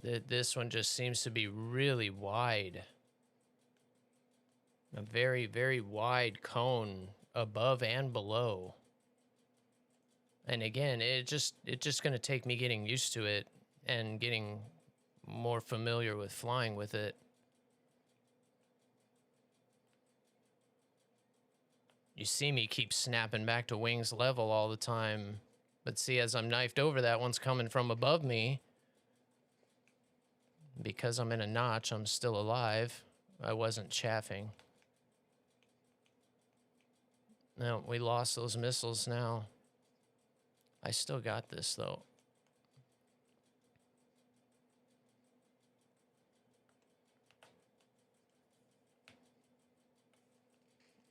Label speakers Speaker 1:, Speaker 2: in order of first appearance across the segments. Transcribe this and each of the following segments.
Speaker 1: This one just seems to be really wide. A very, very wide cone above and below. And again, it's just going to take me getting used to it and getting more familiar with flying with it. You see me keep snapping back to wings level all the time. But see, as I'm knifed over, that one's coming from above me. Because I'm in a notch, I'm still alive. I wasn't chaffing. No, we lost those missiles now. I still got this, though.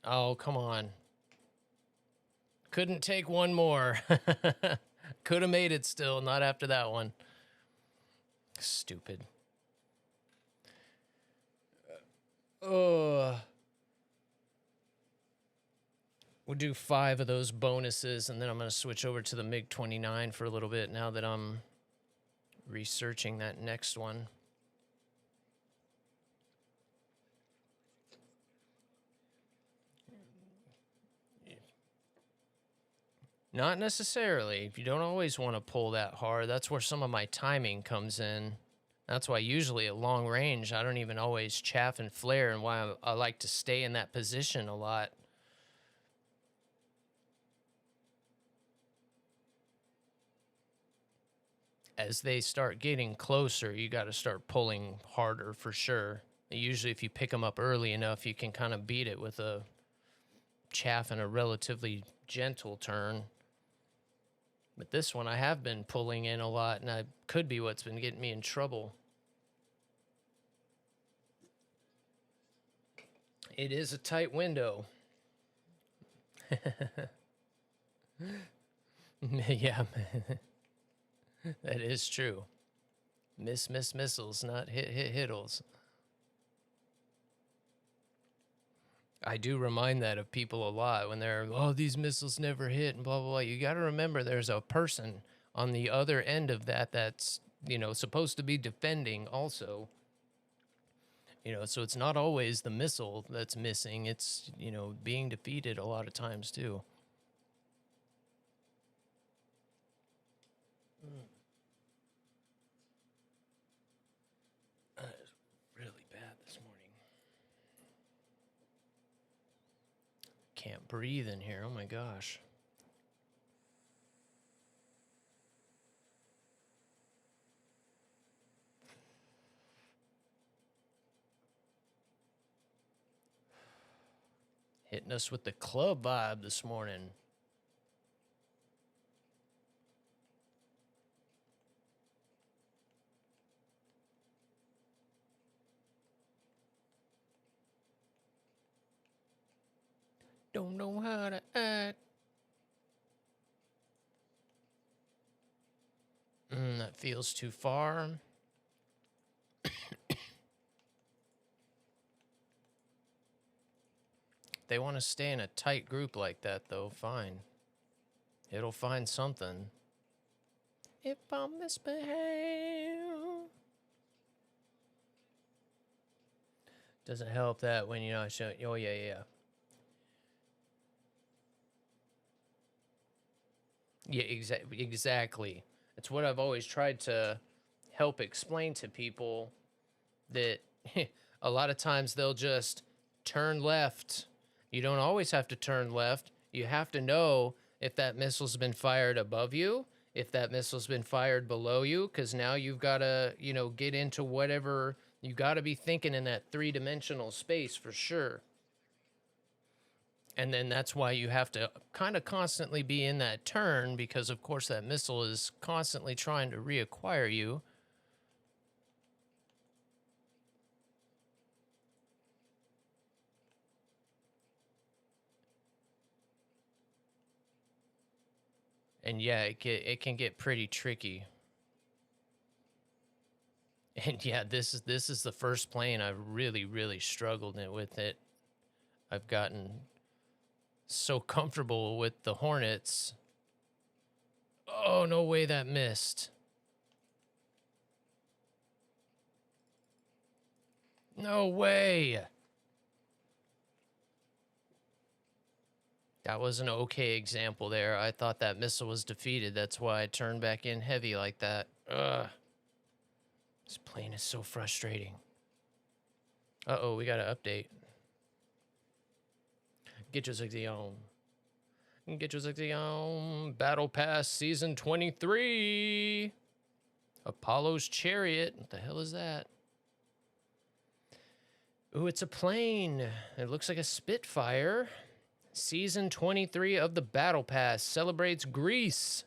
Speaker 1: Oh, come on. Couldn't take one more. Could have made it still, not after that one. Stupid. We'll do 5 of those bonuses, and then I'm going to switch over to the MiG-29 for a little bit now that I'm researching that next one. Not necessarily. You don't always want to pull that hard. That's where some of my timing comes in. That's why usually at long range, I don't even always chaff and flare, and why I like to stay in that position a lot. As they start getting closer, you got to start pulling harder for sure. Usually if you pick them up early enough, you can kind of beat it with a chaff and a relatively gentle turn. But this one I have been pulling in a lot, and that could be what's been getting me in trouble. It is a tight window. Yeah, that is true. Missiles, not hittles. I do remind that of people a lot when they're, oh, these missiles never hit and blah, blah, blah. You got to remember there's a person on the other end of that that's, you know, supposed to be defending also. You know, so it's not always the missile that's missing. It's, you know, being defeated a lot of times too. That is really bad this morning. Can't breathe in here. Oh my gosh. Hitting us with the club vibe this morning. Don't know how to act. That feels too far. They want to stay in a tight group like that, though. Fine. It'll find something. If I misbehave. Doesn't help that when, you know, I show. Oh, yeah. Yeah, exactly. It's what I've always tried to help explain to people, that a lot of times they'll just turn left. You don't always have to turn left. You have to know if that missile's been fired above you, if that missile's been fired below you, because now you've got to, you know, get into whatever, you got to be thinking in that 3-dimensional space for sure. And then that's why you have to kind of constantly be in that turn, because of course that missile is constantly trying to reacquire you. And yeah, it can get pretty tricky. And yeah, this is the first plane I've really struggled with it. I've gotten so comfortable with the Hornets. Oh, no way that missed. No way. That was an okay example there. I thought that missile was defeated. That's why I turned back in heavy like that. Ugh. This plane is so frustrating. Uh-oh, we got an update. Get your 60 on. Get your 60 on. Battle Pass Season 23. Apollo's Chariot. What the hell is that? Ooh, it's a plane. It looks like a Spitfire. Season 23 of the Battle Pass celebrates Greece.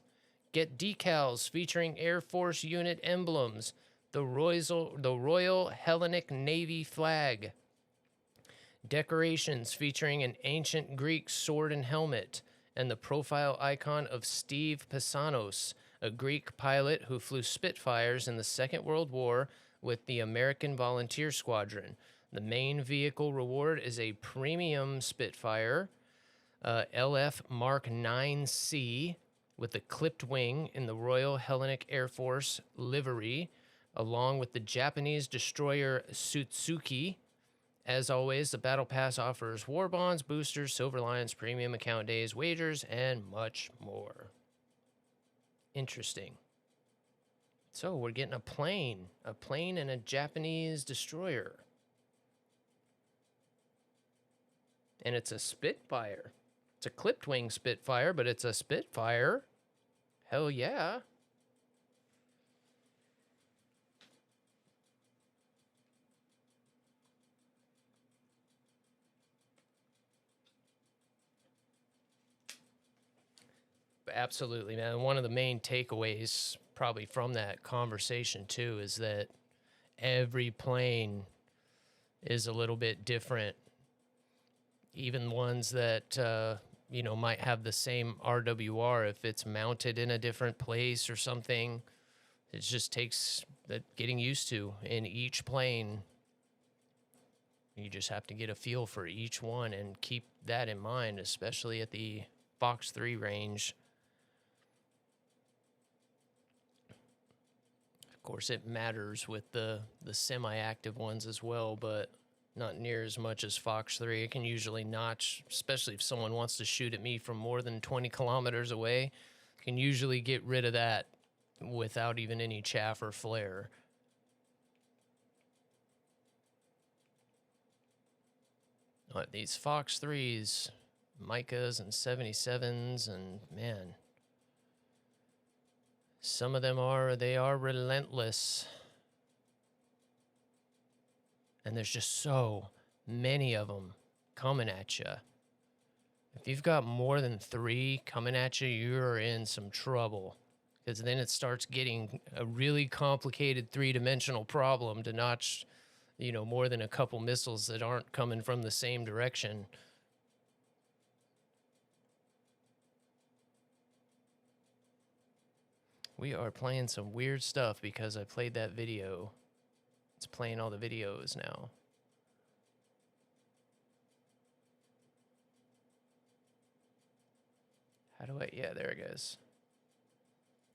Speaker 1: Get decals featuring Air Force unit emblems, the Royal Hellenic Navy flag, decorations featuring an ancient Greek sword and helmet, and the profile icon of Steve Pissanos, a Greek pilot who flew Spitfires in the Second World War with the American Volunteer Squadron. The main vehicle reward is a premium Spitfire, LF Mark 9C, with a clipped wing in the Royal Hellenic Air Force livery, along with the Japanese destroyer Sutsuki. As always, the Battle Pass offers war bonds, boosters, Silver Lions, premium account days, wagers, and much more. Interesting. So we're getting a plane and a Japanese destroyer. And it's a Spitfire. It's a clipped wing Spitfire, but it's a Spitfire. Hell yeah. Absolutely, man. One of the main takeaways probably from that conversation too is that every plane is a little bit different. Even ones that might have the same RWR, if it's mounted in a different place or something, it just takes getting used to in each plane. You just have to get a feel for each one and keep that in mind, especially at the Fox 3 range. Of course, it matters with the semi-active ones as well, but not near as much as Fox 3. It can usually notch, especially if someone wants to shoot at me from more than 20 kilometers away, can usually get rid of that without even any chaff or flare. These Fox 3s, Micas and 77s, and man, some of them they are relentless. And there's just so many of them coming at you. If you've got more than 3 coming at you, you're in some trouble. Because then it starts getting a really complicated 3-dimensional problem to notch, more than a couple missiles that aren't coming from the same direction. We are playing some weird stuff because I played that video. It's playing all the videos now. How do I... Yeah, there it goes.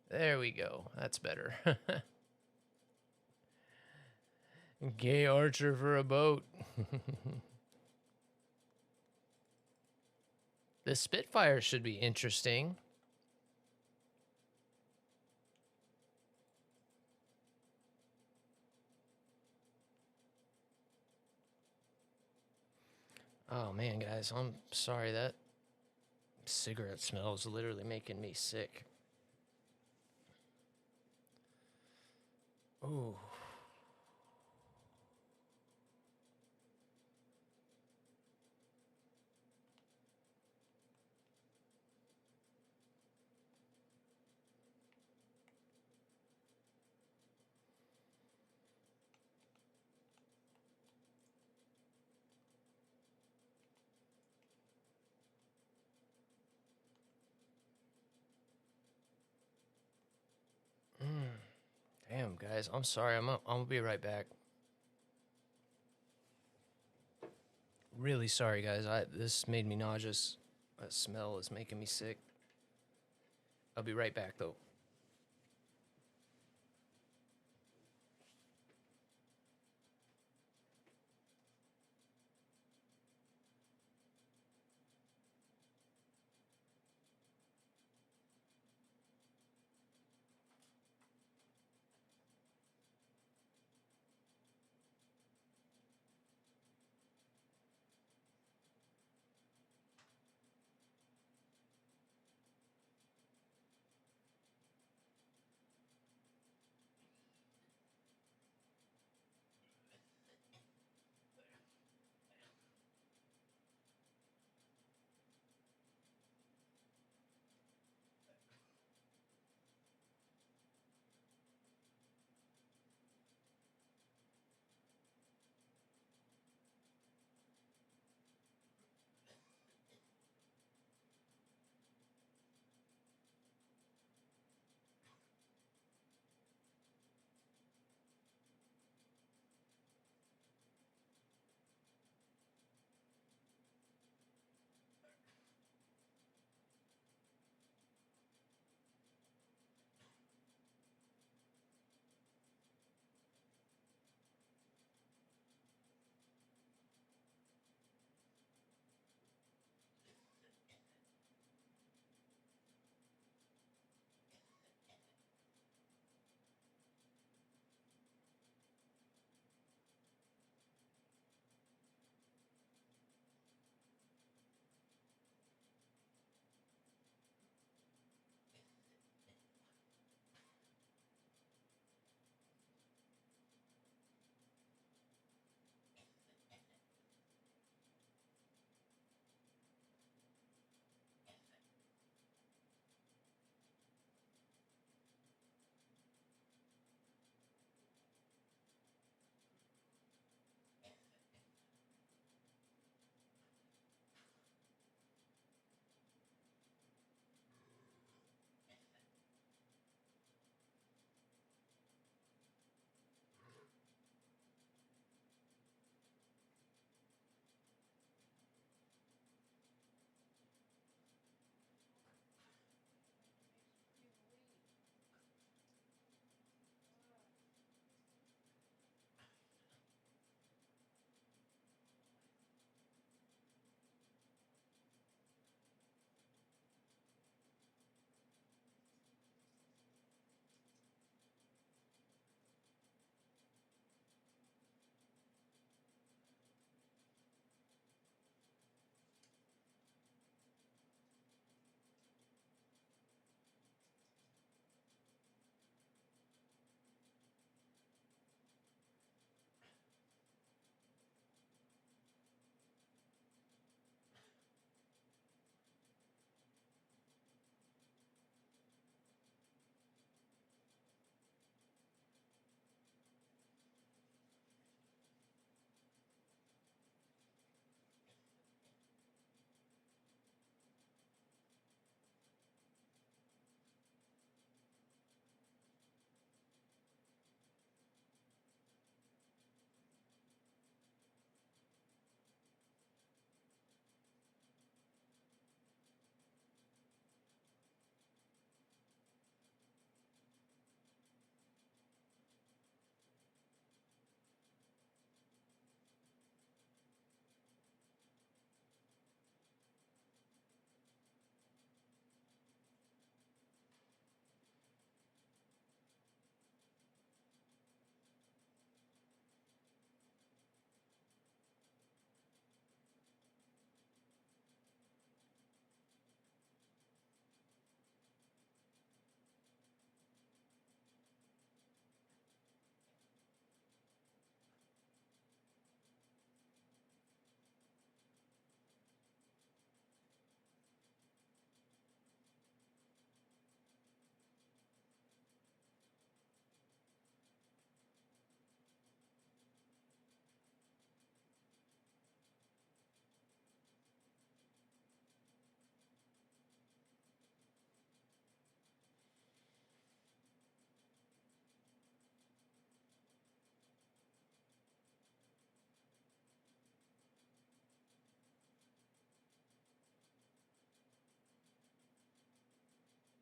Speaker 1: There we go. That's better. Gay archer for a boat. The Spitfire should be interesting. Oh man, guys, I'm sorry, that cigarette smell is literally making me sick. Ooh. Damn, guys, I'm sorry. I'm gonna be right back. Really sorry, guys. This made me nauseous. That smell is making me sick. I'll be right back, though.